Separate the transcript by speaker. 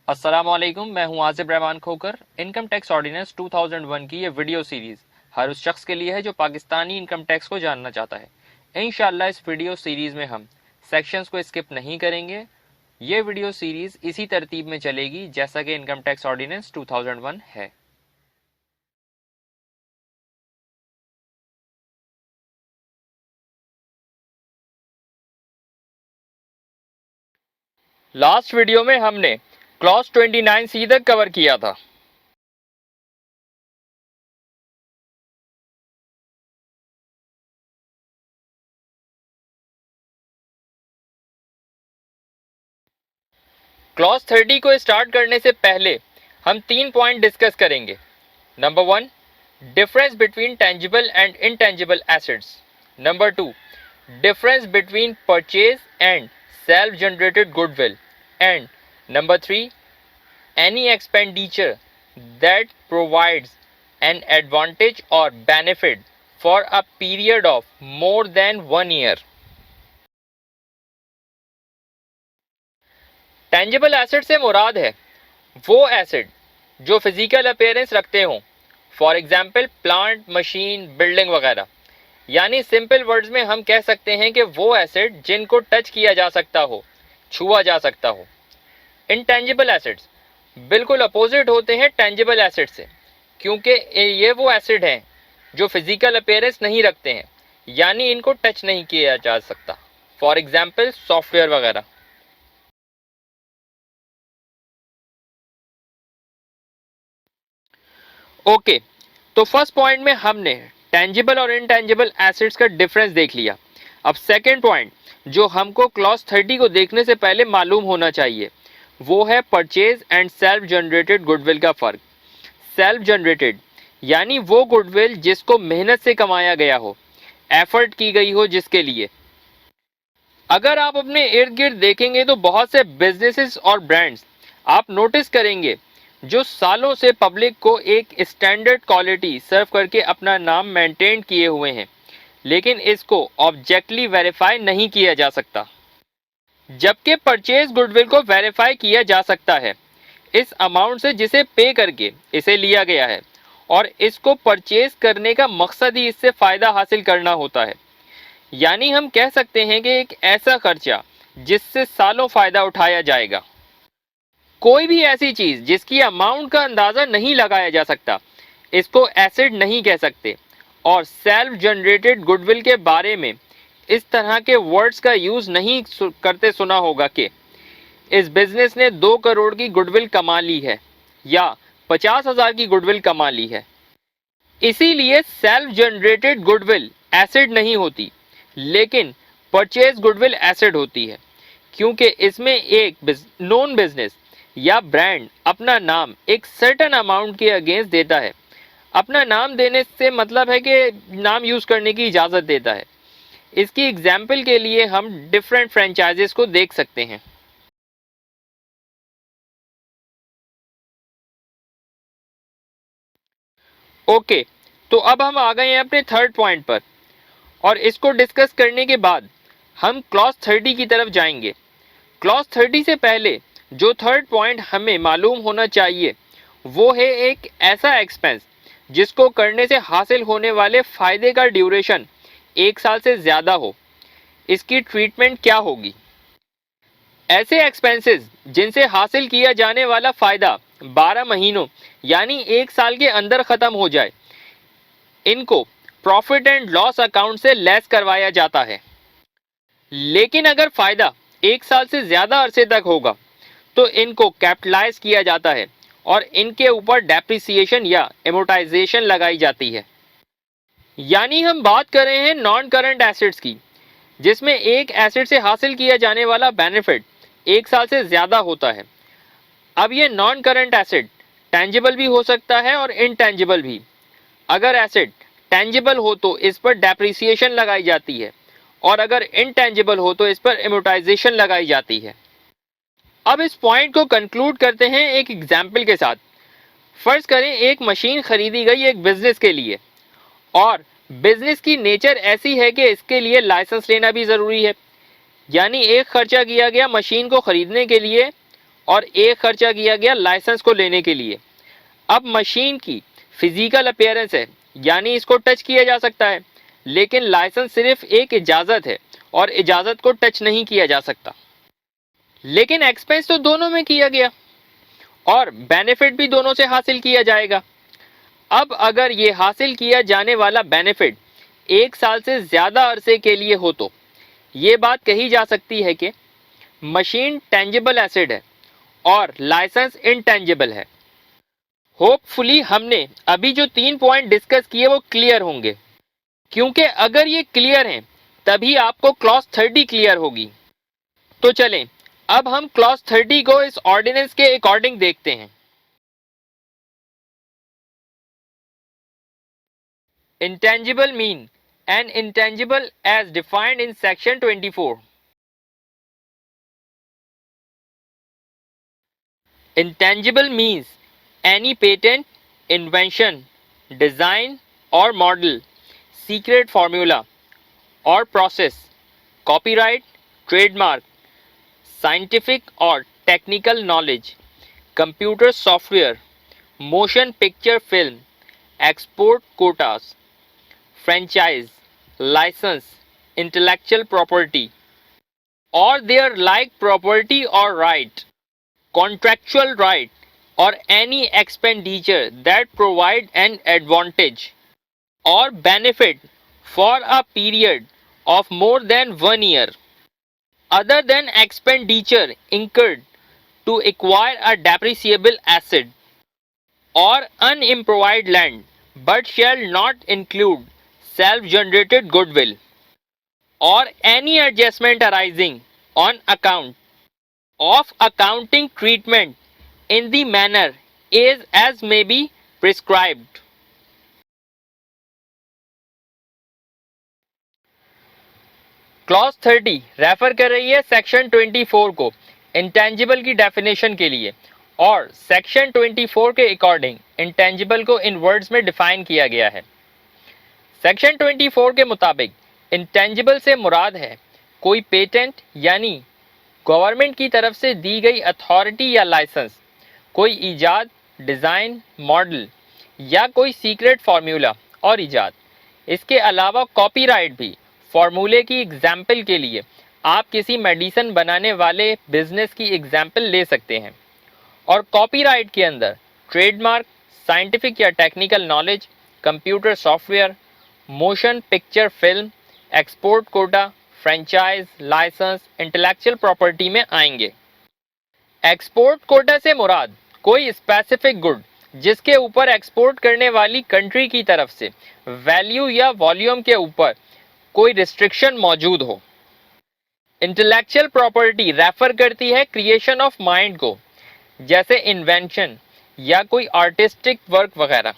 Speaker 1: अस्सलामुअलैकुम, मैं हूं आसिफ रहमान खोकर। इनकम टैक्स ऑर्डिनेंस 2001 की ये वीडियो सीरीज हर उस शख्स के लिए है जो पाकिस्तानी इनकम टैक्स को जानना चाहता है। इंशाअल्लाह इस वीडियो सीरीज में हम सेक्शंस को स्किप नहीं करेंगे। ये वीडियो सीरीज इसी तरतीब में चलेगी जैसा कि इनकम टैक्स ऑर्डिनेंस 2001 है। लास्ट वीडियो में हमने क्लॉज 29C तक कवर किया था। क्लॉज 30 को स्टार्ट करने से पहले हम 3 पॉइंट डिस्कस करेंगे। Number 1, difference between tangible and intangible assets. Number 2, difference between purchase and self-generated goodwill. And number 3, any expenditure that provides an advantage or benefit for a period of more than 1 year. Tangible assets से मुराद है वो asset जो physical appearance रखते हों, for example plant, machine, building वगैरह। यानी simple words में हम कह सकते हैं कि वो एसेट जिनको टच किया जा सकता हो, छुआ जा सकता हो। इनटेंजिबल एसेट्स बिल्कुल अपोजिट होते हैं टेंजिबल एसेट से, क्योंकि ये वो एसेट हैं जो फिजिकल अपीयरेंस नहीं रखते हैं, यानी इनको टच नहीं किया जा सकता। फॉर एग्जाम्पल सॉफ्टवेयर वगैरह। ओके, तो फर्स्ट पॉइंट में हमने टेंजिबल और इनटेंजिबल एसेट्स का डिफरेंस देख लिया। अब सेकंड पॉइंट जो हमको क्लॉज 30 को देखने से पहले मालूम होना चाहिए वो है purchase and self generated goodwill का फर्क। सेल्फ जनरेटेड यानी वो गुडविल जिसको मेहनत से कमाया गया हो, एफर्ट की गई हो जिसके लिए। अगर आप अपने इर्द गिर्द देखेंगे तो बहुत से बिजनेसेस और ब्रांड्स आप नोटिस करेंगे जो सालों से पब्लिक को एक स्टैंडर्ड क्वालिटी सर्व करके अपना नाम मेंटेन किए हुए हैं, लेकिन इसको ऑब्जेक्टली वेरीफाई नहीं किया जा सकता। जबकि परचेज गुडविल को वेरीफाई किया जा सकता है इस अमाउंट से जिसे पे करके इसे लिया गया है, और इसको परचेज करने का मकसद ही इससे फ़ायदा हासिल करना होता है। यानी हम कह सकते हैं कि एक ऐसा खर्चा जिससे सालों फ़ायदा उठाया जाएगा। कोई भी ऐसी चीज जिसकी अमाउंट का अंदाजा नहीं लगाया जा सकता इसको एसेट नहीं कह सकते। और सेल्फ जनरेटेड गुडविल के बारे में इस तरह के वर्ड्स का यूज नहीं करते सुना होगा कि इस बिजनेस ने 2 करोड़ की गुडविल कमा ली है या 50,000 की गुडविल कमा ली है। इसीलिए सेल्फ जनरेटेड गुडविल एसेट नहीं होती, लेकिन परचेज गुडविल एसेट होती है, क्योंकि इसमें एक नॉन बिजनेस या ब्रांड अपना नाम एक सर्टेन अमाउंट के अगेंस्ट देता है। अपना नाम देने से मतलब है कि नाम यूज करने की इजाजत देता है। इसकी एग्जाम्पल के लिए हम डिफरेंट फ्रेंचाइजेस को देख सकते हैं। ओके, तो अब हम आ गए हैं अपने थर्ड पॉइंट पर, और इसको डिस्कस करने के बाद हम क्लॉज 30 की तरफ जाएंगे। क्लॉज 30 से पहले जो थर्ड पॉइंट हमें मालूम होना चाहिए वो है एक ऐसा एक्सपेंस जिसको करने से हासिल होने वाले फ़ायदे का ड्यूरेशन 1 साल से ज़्यादा हो। इसकी ट्रीटमेंट क्या होगी? ऐसे एक्सपेंसेस जिनसे हासिल किया जाने वाला फ़ायदा 12 महीनों यानी 1 साल के अंदर ख़त्म हो जाए, इनको प्रॉफिट एंड लॉस अकाउंट से लेस करवाया जाता है। लेकिन अगर फ़ायदा 1 साल से ज़्यादा अरसे तक होगा तो इनको कैपिटलाइज किया जाता है और इनके ऊपर डेप्रिसिएशन या एमोटाइजेशन लगाई जाती है। यानी हम बात कर रहे हैं नॉन करंट एसेट्स की, जिसमें एक एसेट से हासिल किया जाने वाला बेनिफिट 1 साल से ज़्यादा होता है। अब ये नॉन करंट एसेट टेंजिबल भी हो सकता है और इनटेंजिबल भी। अगर एसेट टेंजिबल हो तो इस पर डेप्रिसिएशन लगाई जाती है, और अगर इनटेंजिबल हो तो इस पर एमोटाइजेशन लगाई जाती है। अब इस पॉइंट को कंक्लूड करते हैं एक एग्जाम्पल के साथ। फर्ज करें एक मशीन खरीदी गई एक बिजनेस के लिए, और बिजनेस की नेचर ऐसी है कि इसके लिए लाइसेंस लेना भी ज़रूरी है। यानी एक खर्चा किया गया मशीन को ख़रीदने के लिए और एक खर्चा किया गया लाइसेंस को लेने के लिए। अब मशीन की फिजिकल अपीयरेंस है, यानी इसको टच किया जा सकता है, लेकिन लाइसेंस सिर्फ एक इजाज़त है और इजाज़त को टच नहीं किया जा सकता। लेकिन एक्सपेंस तो दोनों में किया गया और बेनिफिट भी दोनों से हासिल किया जाएगा। अब अगर ये हासिल किया जाने वाला बेनिफिट 1 साल से ज़्यादा अरसे के लिए हो तो ये बात कही जा सकती है कि मशीन टेंजिबल एसेट है और लाइसेंस इनटेंजिबल है। होपफुली हमने अभी जो 3 पॉइंट डिस्कस किए वो क्लियर होंगे, क्योंकि अगर ये क्लियर हैं तभी आपको क्लॉज 30 क्लियर होगी। तो चलें अब हम क्लॉज 30 को इस ऑर्डिनेंस के अकॉर्डिंग देखते हैं। Intangible mean an intangible as defined in section 24। Intangible means any patent, invention, design or model, secret formula or process, copyright, trademark, scientific or technical knowledge, computer software, motion picture film, export quotas, franchise, license, intellectual property, or their like property or right, contractual right, or any expenditure that provide an advantage or benefit for a period of more than 1 year, other than expenditure incurred to acquire a depreciable asset or unimproved land, but shall not include self-generated goodwill or any adjustment arising on account of accounting treatment in the manner is as may be prescribed। Clause 30 refer कर रही है section 24 को intangible की definition के लिए, और section 24 के according intangible को इन वर्ड्स में डिफाइन किया गया है। सेक्शन 24 के मुताबिक इंटेंजिबल से मुराद है कोई पेटेंट यानी गवर्नमेंट की तरफ से दी गई अथॉरिटी या लाइसेंस, कोई ईजाद, डिज़ाइन, मॉडल या कोई सीक्रेट फार्मूला और ईजाद। इसके अलावा कॉपीराइट भी। फार्मूले की एग्जाम्पल के लिए आप किसी मेडिसिन बनाने वाले बिजनेस की एग्जाम्पल ले सकते हैं। और कॉपीराइट के अंदर ट्रेडमार्क, साइंटिफिक या technical knowledge, computer software, motion picture film, export quota, franchise, licence, intellectual property में आएंगे। एक्सपोर्ट कोटा से मुराद कोई स्पेसिफिक गुड जिसके ऊपर एक्सपोर्ट करने वाली कंट्री की तरफ से वैल्यू या वॉल्यूम के ऊपर कोई रिस्ट्रिक्शन मौजूद हो। इंटेलेक्चुअल प्रॉपर्टी रेफर करती है क्रिएशन ऑफ माइंड को, जैसे इन्वेंशन या कोई आर्टिस्टिक वर्क वगैरह।